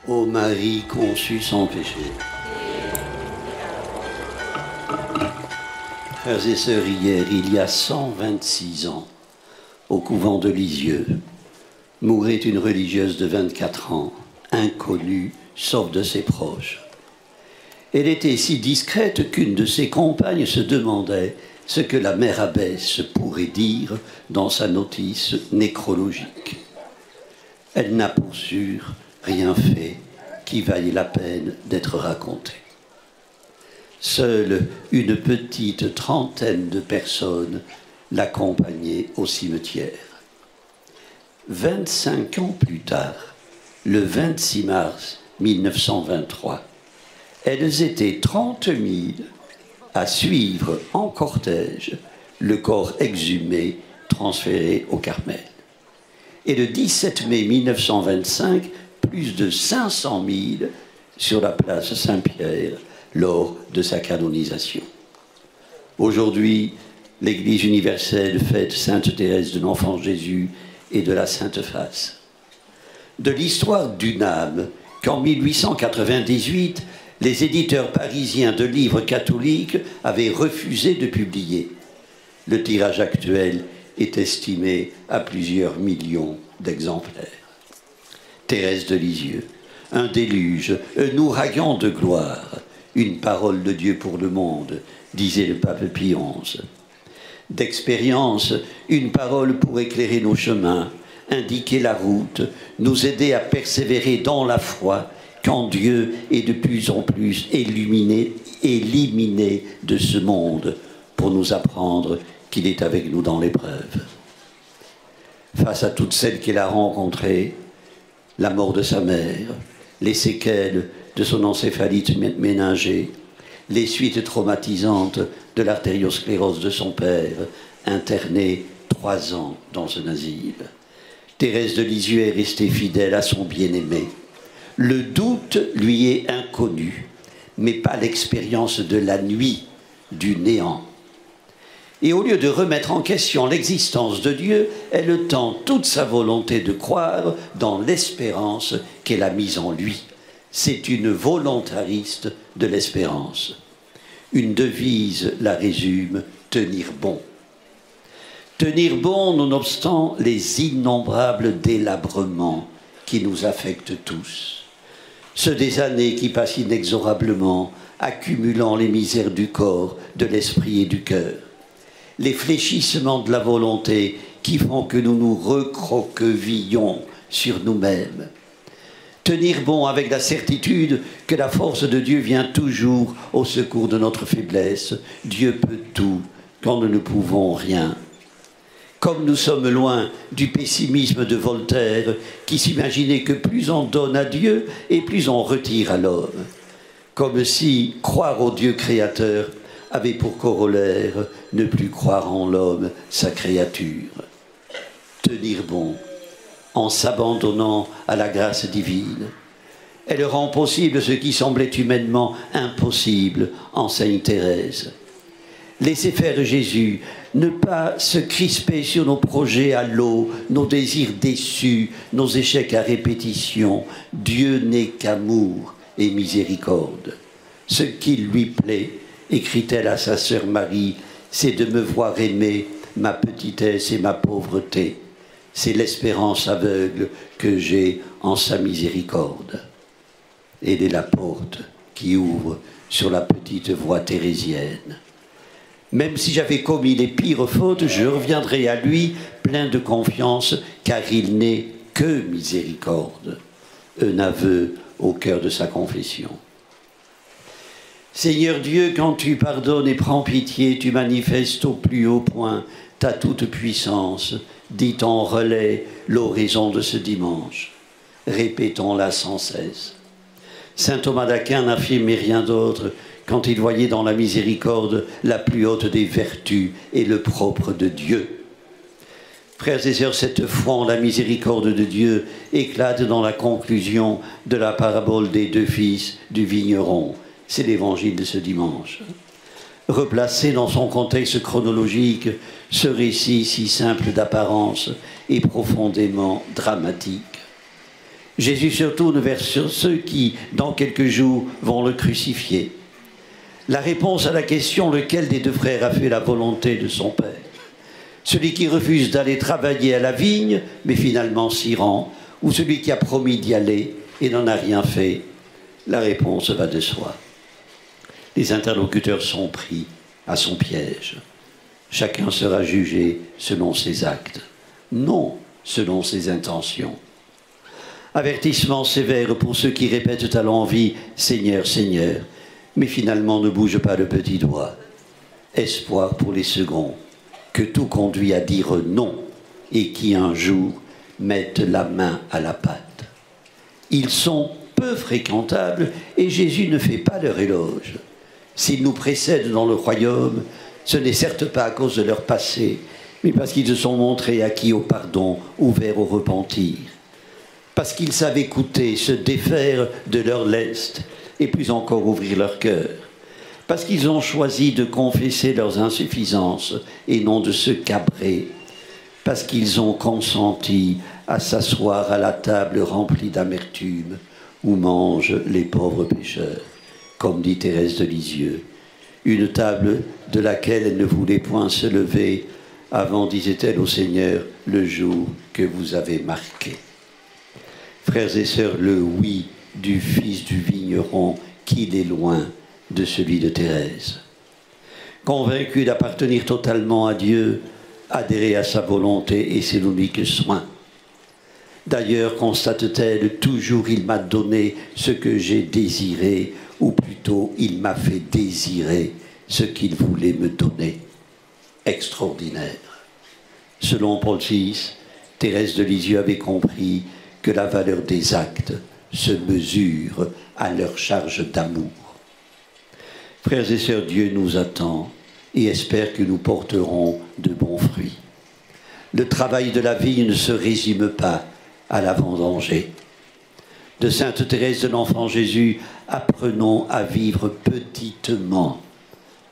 Ô Marie conçue sans péché. Frères et sœurs, hier, il y a 126 ans, au couvent de Lisieux, mourait une religieuse de 24 ans, inconnue, sauf de ses proches. Elle était si discrète qu'une de ses compagnes se demandait ce que la mère abbesse pourrait dire dans sa notice nécrologique. Elle n'a pour sûr rien fait qui vaille la peine d'être raconté. Seule une petite trentaine de personnes l'accompagnaient au cimetière. 25 ans plus tard, le 26 mars 1923, elles étaient 30 000 à suivre en cortège le corps exhumé transféré au Carmel. Et le 17 mai 1925, plus de 500 000 sur la place Saint-Pierre lors de sa canonisation. Aujourd'hui, l'Église universelle fête Sainte Thérèse de l'Enfant Jésus et de la Sainte Face. De l'histoire d'une âme qu'en 1898, les éditeurs parisiens de livres catholiques avaient refusé de publier. Le tirage actuel est estimé à plusieurs millions d'exemplaires. Thérèse de Lisieux, un déluge, un ouragan de gloire, une parole de Dieu pour le monde, disait le pape Pie XI. D'expérience, une parole pour éclairer nos chemins, indiquer la route, nous aider à persévérer dans la foi, quand Dieu est de plus en plus éliminé de ce monde, pour nous apprendre qu'il est avec nous dans l'épreuve. Face à toutes celles qu'elle a rencontrées, la mort de sa mère, les séquelles de son encéphalite méningée, les suites traumatisantes de l'artériosclérose de son père, interné 3 ans dans un asile. Thérèse de Lisieux est restée fidèle à son bien-aimé. Le doute lui est inconnu, mais pas l'expérience de la nuit, du néant. Et au lieu de remettre en question l'existence de Dieu, elle tend toute sa volonté de croire dans l'espérance qu'elle a mise en lui. C'est une volontariste de l'espérance. Une devise la résume, tenir bon. Tenir bon nonobstant les innombrables délabrements qui nous affectent tous. Ceux des années qui passent inexorablement, accumulant les misères du corps, de l'esprit et du cœur. Les fléchissements de la volonté qui font que nous nous recroquevillons sur nous-mêmes. Tenir bon avec la certitude que la force de Dieu vient toujours au secours de notre faiblesse. Dieu peut tout quand nous ne pouvons rien. Comme nous sommes loin du pessimisme de Voltaire, qui s'imaginait que plus on donne à Dieu et plus on retire à l'homme. Comme si croire au Dieu créateur avait pour corollaire ne plus croire en l'homme, sa créature. Tenir bon en s'abandonnant à la grâce divine. Elle rend possible ce qui semblait humainement impossible, enseigne Thérèse. Laissez faire Jésus, ne pas se crisper sur nos projets à l'eau, nos désirs déçus, nos échecs à répétition. Dieu n'est qu'amour et miséricorde. Ce qui lui plaît, écrit-elle à sa sœur Marie, c'est de me voir aimer ma petitesse et ma pauvreté. C'est l'espérance aveugle que j'ai en sa miséricorde. Elle est la porte qui ouvre sur la petite voie thérésienne. Même si j'avais commis les pires fautes, je reviendrai à lui plein de confiance, car il n'est que miséricorde. Un aveu au cœur de sa confession. Seigneur Dieu, quand tu pardonnes et prends pitié, tu manifestes au plus haut point ta toute puissance. Dit en relais l'oraison de ce dimanche. Répétons-la sans cesse. Saint Thomas d'Aquin n'affirmait rien d'autre quand il voyait dans la miséricorde la plus haute des vertus et le propre de Dieu. Frères et sœurs, cette foi en la miséricorde de Dieu éclate dans la conclusion de la parabole des 2 fils du vigneron. C'est l'évangile de ce dimanche. Replacé dans son contexte chronologique, ce récit si simple d'apparence est profondément dramatique. Jésus se tourne vers ceux qui, dans quelques jours, vont le crucifier. La réponse à la question « Lequel des deux frères a fait la volonté de son Père ?» Celui qui refuse d'aller travailler à la vigne, mais finalement s'y rend, ou celui qui a promis d'y aller et n'en a rien fait? La réponse va de soi. Les interlocuteurs sont pris à son piège. Chacun sera jugé selon ses actes, non selon ses intentions. Avertissement sévère pour ceux qui répètent à l'envi « Seigneur, Seigneur », mais finalement ne bougent pas le petit doigt. Espoir pour les seconds, que tout conduit à dire non et qui un jour mettent la main à la pâte. Ils sont peu fréquentables et Jésus ne fait pas leur éloge. S'ils nous précèdent dans le royaume, ce n'est certes pas à cause de leur passé, mais parce qu'ils se sont montrés acquis au pardon, ouverts au repentir. Parce qu'ils savent écouter, se défaire de leur lest, et plus encore ouvrir leur cœur. Parce qu'ils ont choisi de confesser leurs insuffisances et non de se cabrer. Parce qu'ils ont consenti à s'asseoir à la table remplie d'amertume où mangent les pauvres pécheurs, comme dit Thérèse de Lisieux. Une table de laquelle elle ne voulait point se lever avant, disait-elle au Seigneur, le jour que vous avez marqué. Frères et sœurs, le oui du fils du vigneron, qu'il est loin de celui de Thérèse. Convaincu d'appartenir totalement à Dieu, adhérer à sa volonté et c'est l'unique soin. D'ailleurs, constate-t-elle, toujours il m'a donné ce que j'ai désiré, ou plutôt il m'a fait désirer ce qu'il voulait me donner. Extraordinaire. Selon Paul VI, Thérèse de Lisieux avait compris que la valeur des actes se mesure à leur charge d'amour. Frères et sœurs, Dieu nous attend et espère que nous porterons de bons fruits. Le travail de la vigne ne se résume pas à la vendanger. De sainte Thérèse de l'Enfant Jésus, apprenons à vivre petitement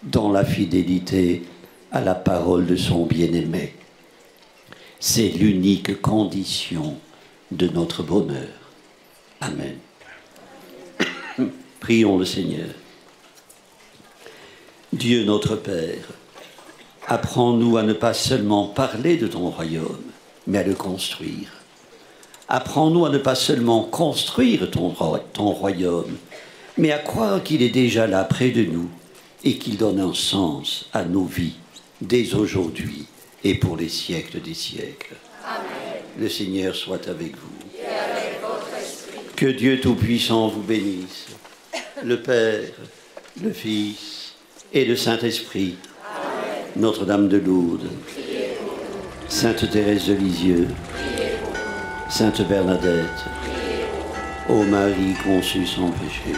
dans la fidélité à la parole de son bien-aimé. C'est l'unique condition de notre bonheur. Amen. Prions le Seigneur. Dieu notre Père, apprends-nous à ne pas seulement parler de ton royaume, mais à le construire. Apprends-nous à ne pas seulement construire ton royaume, mais à croire qu'il est déjà là près de nous et qu'il donne un sens à nos vies dès aujourd'hui et pour les siècles des siècles. Amen. Le Seigneur soit avec vous. Et avec votre esprit. Que Dieu Tout-Puissant vous bénisse, le Père, le Fils et le Saint-Esprit. Amen. Notre-Dame de Lourdes, Sainte Thérèse de Lisieux, Sainte Bernadette, ô Marie conçue sans péché,